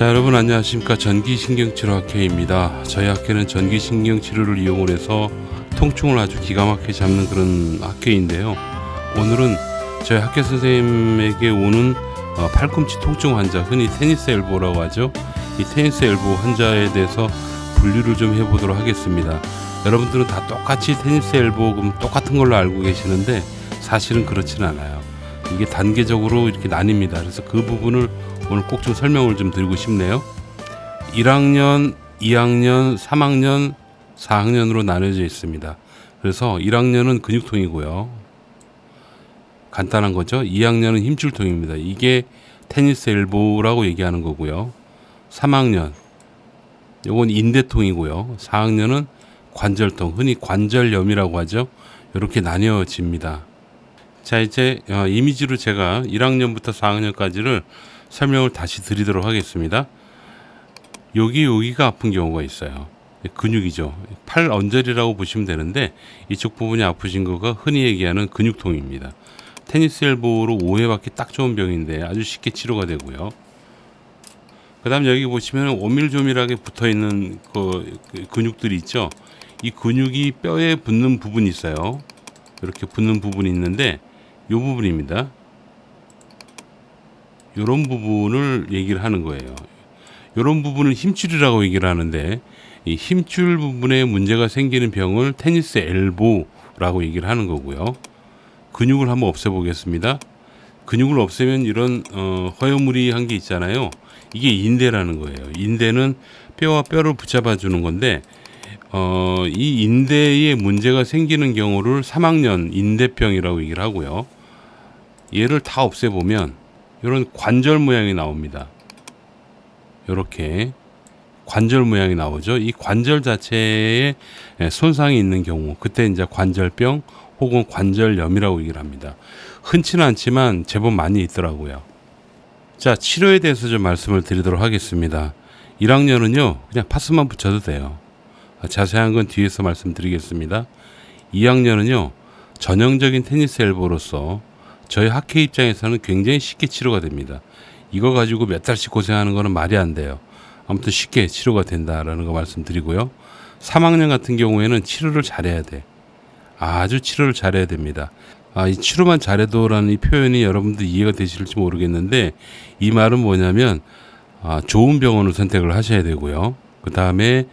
자, 여러분 안녕하십니까. 전기신경치료학회입니다. 저희 학회는 전기신경치료를 이용을 해서 통증을 아주 기가 막히게 잡는 그런 학회인데요. 오늘은 저희 학회 선생님에게 오는 팔꿈치 통증 환자, 흔히 테니스 엘보라고 하죠. 이 테니스 엘보 환자에 대해서 분류를 좀 해보도록 하겠습니다. 여러분들은 다 똑같이 테니스 엘보 똑같은 걸로 알고 계시는데 사실은 그렇지는 않아요. 이게 단계적으로 이렇게 나뉩니다. 그래서 그 부분을 오늘 꼭 좀 설명을 좀 드리고 싶네요. 1학년, 2학년, 3학년, 4학년으로 나눠져 있습니다. 그래서 1학년은 근육통이고요. 간단한 거죠. 2학년은 힘줄통입니다. 이게 테니스 엘보라고 얘기하는 거고요. 3학년, 요건 인대통이고요. 4학년은 관절통, 흔히 관절염이라고 하죠. 이렇게 나뉘어집니다. 자, 이제 이미지로 제가 1학년부터 4학년까지를 설명을 다시 드리도록 하겠습니다. 여기가 아픈 경우가 있어요. 근육이죠. 팔 언저리라고 보시면 되는데 이쪽 부분이 아프신 거가 흔히 얘기하는 근육통입니다. 테니스 엘보로 오해받기 딱 좋은 병인데 아주 쉽게 치료가 되고요. 그 다음 여기 보시면 오밀조밀하게 붙어있는 그 근육들이 있죠. 이 근육이 뼈에 붙는 부분이 있어요. 이렇게 붙는 부분이 있는데 이 부분입니다. 이런 부분을 얘기를 하는 거예요. 이런 부분을 힘줄이라고 얘기를 하는데 이 힘줄 부분에 문제가 생기는 병을 테니스 엘보라고 얘기를 하는 거고요. 근육을 한번 없애보겠습니다. 근육을 없애면 이런 허여무리한 게 있잖아요. 이게 인대라는 거예요. 인대는 뼈와 뼈를 붙잡아 주는 건데 이 인대에 문제가 생기는 경우를 3학년 인대병이라고 얘기를 하고요. 얘를 다 없애보면 이런 관절 모양이 나옵니다. 이렇게 관절 모양이 나오죠. 이 관절 자체에 손상이 있는 경우, 그때 이제 관절병 혹은 관절염이라고 얘기를 합니다. 흔치는 않지만 제법 많이 있더라고요. 자, 치료에 대해서 좀 말씀을 드리도록 하겠습니다. 1학년은요, 그냥 파스만 붙여도 돼요. 자세한 건 뒤에서 말씀드리겠습니다. 2학년은요, 전형적인 테니스 엘보로서 저희 학회 입장에서는 굉장히 쉽게 치료가 됩니다. 이거 가지고 몇 달씩 고생하는 거는 말이 안 돼요. 아무튼 쉽게 치료가 된다라는 거 말씀드리고요. 3학년 같은 경우에는 치료를 잘해야 돼. 아주 치료를 잘해야 됩니다. 이 치료만 잘해도라는 이 표현이 여러분들 이해가 되실지 모르겠는데 이 말은 뭐냐면 좋은 병원을 선택을 하셔야 되고요. 그 다음에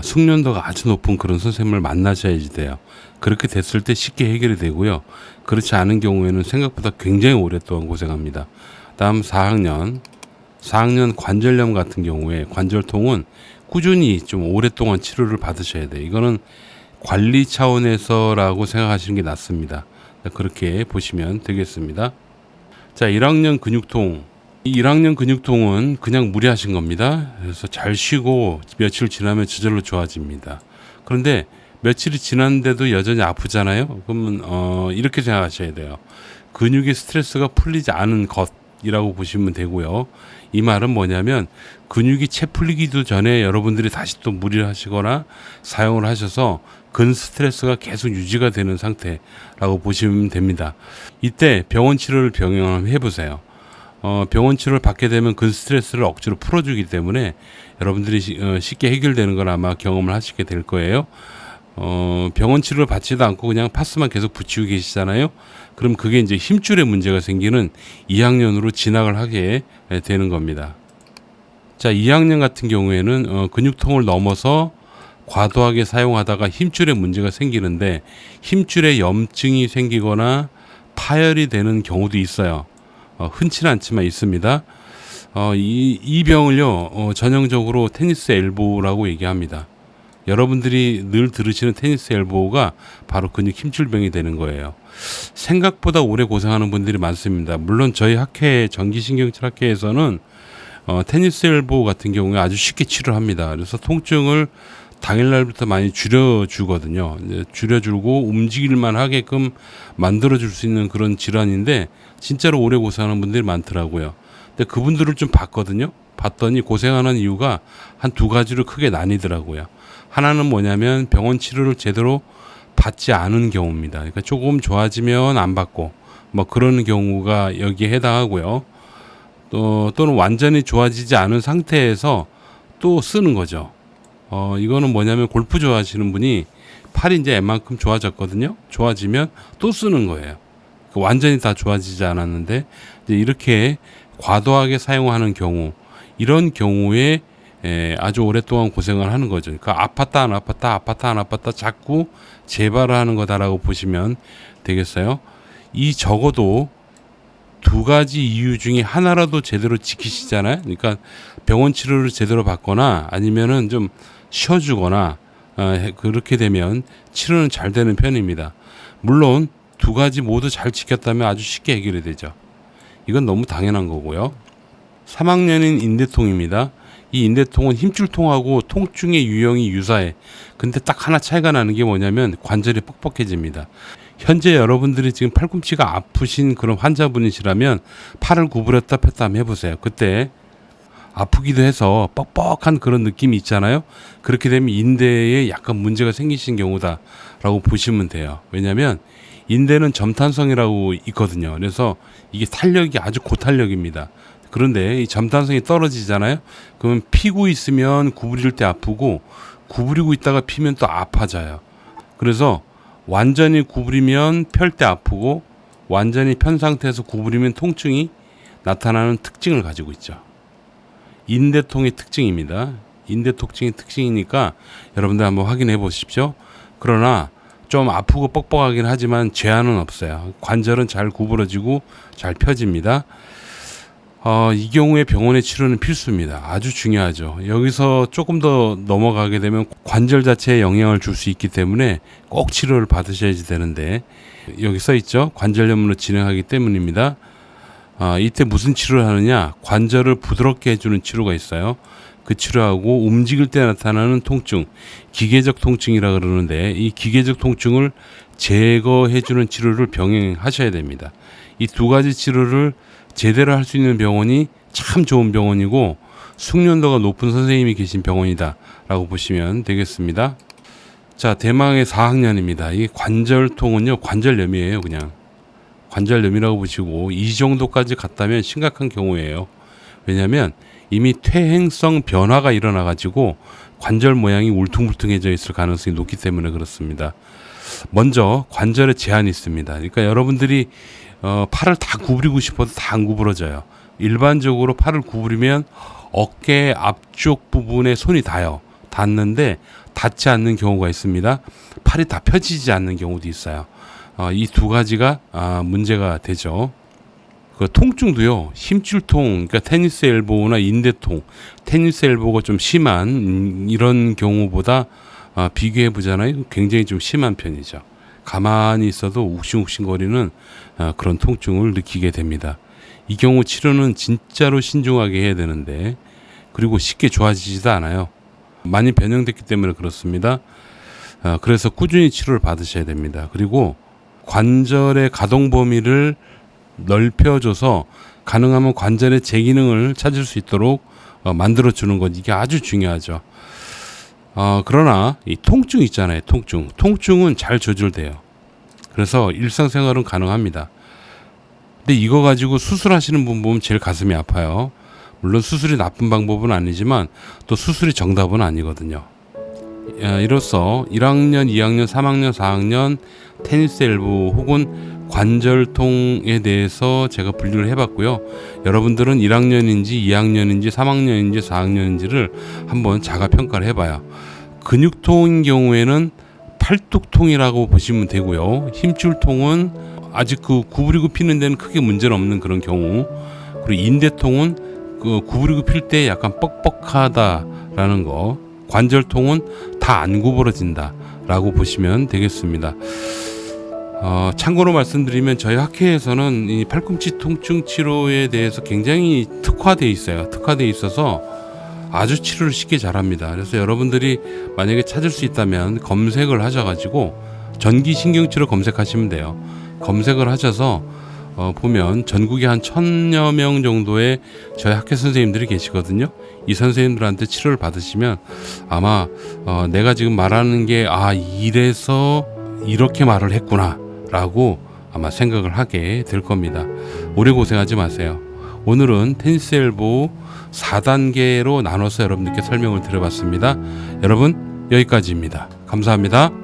숙련도가 아주 높은 그런 선생님을 만나셔야지 돼요. 그렇게 됐을 때 쉽게 해결이 되고요. 그렇지 않은 경우에는 생각보다 굉장히 오랫동안 고생합니다. 다음 4학년 관절염 같은 경우에 관절통은 꾸준히 좀 오랫동안 치료를 받으셔야 돼요. 이거는 관리 차원에서라고 생각하시는 게 낫습니다. 그렇게 보시면 되겠습니다. 자, 1학년 근육통. 이 1학년 근육통은 그냥 무리하신 겁니다. 그래서 잘 쉬고 며칠 지나면 저절로 좋아집니다. 그런데 며칠이 지났는데도 여전히 아프잖아요. 그러면 이렇게 생각하셔야 돼요. 근육의 스트레스가 풀리지 않은 것이라고 보시면 되고요. 이 말은 뭐냐면 근육이 채 풀리기도 전에 여러분들이 다시 또 무리를 하시거나 사용을 하셔서 근 스트레스가 계속 유지가 되는 상태라고 보시면 됩니다. 이때 병원 치료를 병행해 보세요. 병원 치료를 받게 되면 근 스트레스를 억지로 풀어주기 때문에 여러분들이 쉽게 해결되는 걸 아마 경험을 하시게 될 거예요. 병원 치료를 받지도 않고 그냥 파스만 계속 붙이고 계시잖아요. 그럼 그게 이제 힘줄에 문제가 생기는 2학년으로 진학을 하게 되는 겁니다. 자, 2학년 같은 경우에는 근육통을 넘어서 과도하게 사용하다가 힘줄에 문제가 생기는데 힘줄에 염증이 생기거나 파열이 되는 경우도 있어요. 흔치는 않지만 있습니다. 이 병을요, 전형적으로 테니스 엘보라고 얘기합니다. 여러분들이 늘 들으시는 테니스 엘보가 바로 근육 힘줄병이 되는 거예요. 생각보다 오래 고생하는 분들이 많습니다. 물론 저희 학회, 전기신경치료 학회에서는 테니스 엘보 같은 경우에 아주 쉽게 치료합니다. 그래서 통증을 당일날부터 많이 줄여주거든요. 줄여주고 움직일만 하게끔 만들어줄 수 있는 그런 질환인데 진짜로 오래 고생하는 분들이 많더라고요. 근데 그분들을 좀 봤거든요. 봤더니 고생하는 이유가 한 두 가지로 크게 나뉘더라고요. 하나는 뭐냐면 병원 치료를 제대로 받지 않은 경우입니다. 그러니까 조금 좋아지면 안 받고 뭐 그런 경우가 여기에 해당하고요. 또는 완전히 좋아지지 않은 상태에서 또 쓰는 거죠. 이거는 뭐냐면 골프 좋아하시는 분이 팔이 이제 웬만큼 좋아졌거든요. 좋아지면 또 쓰는 거예요. 완전히 다 좋아지지 않았는데 이제 이렇게 과도하게 사용하는 경우, 이런 경우에 아주 오랫동안 고생을 하는 거죠. 그러니까 아팠다 안 아팠다 아팠다 안 아팠다 자꾸 재발을 하는 거다라고 보시면 되겠어요. 이 적어도 두 가지 이유 중에 하나라도 제대로 지키시잖아요. 그러니까 병원 치료를 제대로 받거나 아니면은 좀 쉬어주거나 그렇게 되면 치료는 잘 되는 편입니다. 물론 두 가지 모두 잘 지켰다면 아주 쉽게 해결이 되죠. 이건 너무 당연한 거고요. 3학년인 인대통입니다. 이 인대통은 힘줄통하고 통증의 유형이 유사해. 근데 딱 하나 차이가 나는 게 뭐냐면 관절이 뻑뻑해집니다. 현재 여러분들이 지금 팔꿈치가 아프신 그런 환자분이시라면 팔을 구부렸다 폈다 한번 해보세요. 그때 아프기도 해서 뻑뻑한 그런 느낌이 있잖아요. 그렇게 되면 인대에 약간 문제가 생기신 경우다라고 보시면 돼요. 왜냐하면 인대는 점탄성이라고 있거든요. 그래서 이게 탄력이 아주 고탄력입니다. 그런데 이 점탄성이 떨어지잖아요. 그러면 피고 있으면 구부릴 때 아프고 구부리고 있다가 피면 또 아파져요. 그래서 완전히 구부리면 펼 때 아프고 완전히 편 상태에서 구부리면 통증이 나타나는 특징을 가지고 있죠. 인대통의 특징입니다. 인대통증의 특징이니까 여러분들 한번 확인해 보십시오. 그러나 좀 아프고 뻑뻑하긴 하지만 제한은 없어요. 관절은 잘 구부러지고 잘 펴집니다. 이 경우에 병원의 치료는 필수입니다. 아주 중요하죠. 여기서 조금 더 넘어가게 되면 관절 자체에 영향을 줄 수 있기 때문에 꼭 치료를 받으셔야지 되는데 여기 써 있죠. 관절염으로 진행하기 때문입니다. 이때 무슨 치료를 하느냐? 관절을 부드럽게 해주는 치료가 있어요. 그 치료하고 움직일 때 나타나는 통증, 기계적 통증이라 그러는데 이 기계적 통증을 제거해주는 치료를 병행하셔야 됩니다. 이 두 가지 치료를 제대로 할 수 있는 병원이 참 좋은 병원이고 숙련도가 높은 선생님이 계신 병원이다 라고 보시면 되겠습니다. 자, 대망의 4학년입니다. 이 관절통은요, 관절염이에요. 그냥 관절염이라고 보시고 이 정도까지 갔다면 심각한 경우예요. 왜냐하면 이미 퇴행성 변화가 일어나 가지고 관절 모양이 울퉁불퉁해져 있을 가능성이 높기 때문에 그렇습니다. 먼저 관절에 제한이 있습니다. 그러니까 여러분들이 팔을 다 구부리고 싶어도 다 안 구부러져요. 일반적으로 팔을 구부리면 어깨 앞쪽 부분에 손이 닿아요. 닿는데 닿지 않는 경우가 있습니다. 팔이 다 펴지지 않는 경우도 있어요. 이 두 가지가 문제가 되죠. 그 통증도요, 힘줄통, 그러니까 테니스 엘보나 인대통, 테니스 엘보가 좀 심한 이런 경우보다 비교해 보잖아요. 굉장히 좀 심한 편이죠. 가만히 있어도 욱신욱신거리는 그런 통증을 느끼게 됩니다. 이 경우 치료는 진짜로 신중하게 해야 되는데, 그리고 쉽게 좋아지지도 않아요. 많이 변형됐기 때문에 그렇습니다. 그래서 꾸준히 치료를 받으셔야 됩니다. 그리고 관절의 가동 범위를 넓혀줘서 가능하면 관절의 제기능을 찾을 수 있도록 만들어주는 것, 이게 아주 중요하죠. 그러나 이 통증 있잖아요. 통증은 잘 조절돼요. 그래서 일상생활은 가능합니다. 근데 이거 가지고 수술하시는 분 보면 제일 가슴이 아파요. 물론 수술이 나쁜 방법은 아니지만 또 수술이 정답은 아니거든요. 이로써 1학년, 2학년, 3학년, 4학년 테니스 엘보 혹은 관절통에 대해서 제가 분류를 해봤고요. 여러분들은 1학년인지 2학년인지 3학년인지 4학년인지를 한번 자가 평가를 해봐요. 근육통인 경우에는 팔뚝통이라고 보시면 되고요. 힘줄통은 아직 그 구부리고 피는 데는 크게 문제는 없는 그런 경우, 그리고 인대통은 그 구부리고 필 때 약간 뻑뻑하다라는 거, 관절통은 다 안 구부러진다라고 보시면 되겠습니다. 참고로 말씀드리면 저희 학회에서는 이 팔꿈치 통증 치료에 대해서 굉장히 특화되어 있어요. 특화되어 있어서 아주 치료를 쉽게 잘합니다. 그래서 여러분들이 만약에 찾을 수 있다면 검색을 하셔가지고 전기신경치료 검색하시면 돼요. 검색을 하셔서 보면 전국에 한 1000여 명 정도의 저희 학회 선생님들이 계시거든요. 이 선생님들한테 치료를 받으시면 아마 내가 지금 말하는 게 이래서 이렇게 말을 했구나 라고 아마 생각을 하게 될 겁니다. 오래 고생하지 마세요. 오늘은 테니스 엘보 4단계로 나눠서 여러분들께 설명을 드려봤습니다. 여러분 여기까지입니다. 감사합니다.